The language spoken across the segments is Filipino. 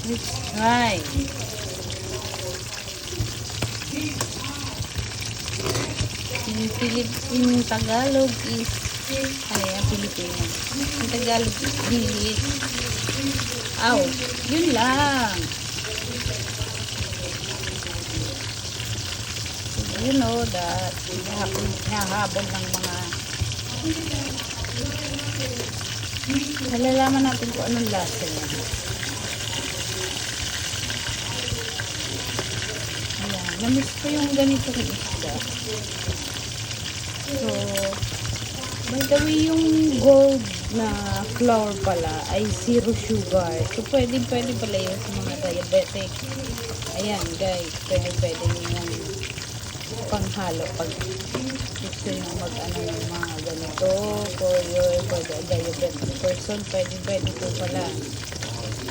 Let's try. In Tagalog is Pilipino. In Tagalog is bilis. Aw, yun lang. You know that hinahabol ng mga nalalaman natin kung anong lasa niya. Ayan, namiss ko yung ganitong isda. So, by the way, yung gold na flour pala ay zero sugar. So, pwede pala yun sa mga diabetic. Ayan, guys, pwede yung panghalo pag gusto nyo mag-ano ng mga ganito for the diabetic person. Pwede po pala.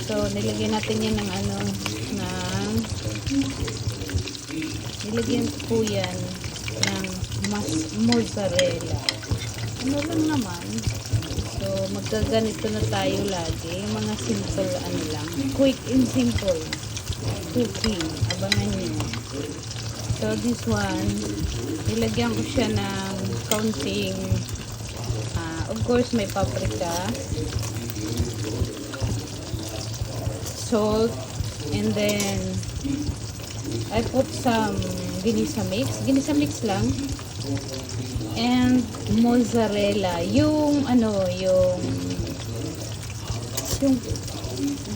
So, nilagyan natin yan ng nilagyan po yan ng mozzarella. Ano lang naman. So, magkaganito na tayo lagi. Mga simple, lang. Quick and simple cooking. Abangan nyo. So, this one, nilagyan ko siya ng counting, of course, may paprika, salt, and then, I put some ginisa mix lang, and mozzarella, yung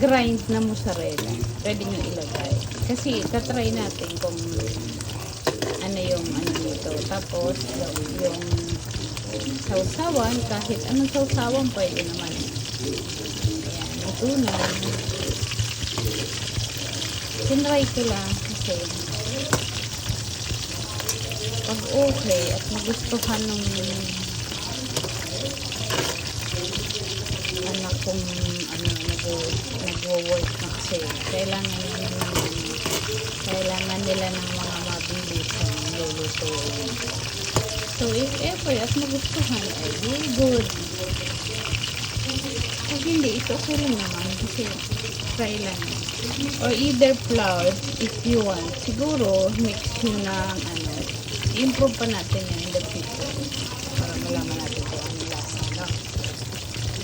grind na mozzarella, pwede nyo ilagay. Kasi, tatry natin kung yung nito. Tapos, yung sausawan, kahit anong sausawan pwede naman. Ayan, ito na. Tinry ko lang kasi pag okay at magustuhan ng anak kong nag-work na kasi kailangan nila ng mga mabilis ang luluto. So, if ever at magustuhan ay very good. Pag hindi, ito okay lang naman kasi try lang. Or either flour if you want. Siguro, mix nyo ng improve pa natin yan in the future para malaman natin kung anong lasa. No?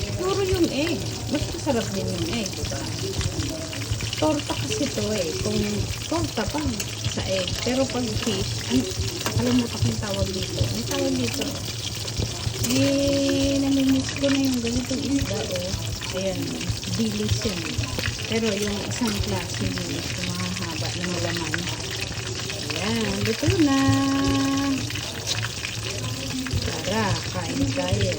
Siguro yung egg. Mas masarap din yung egg, diba? Torta kasi ito kung torta pa sa egg. Pero pag fish, nakalimutan ko yung tawag dito. Ang tawag dito, namimiss ko na yung ganitong isda, ayan, bilis yun. Pero yung isang klase bilis, yung mahahaba na malaman. Ayan, dito na. Tara, kain tayo.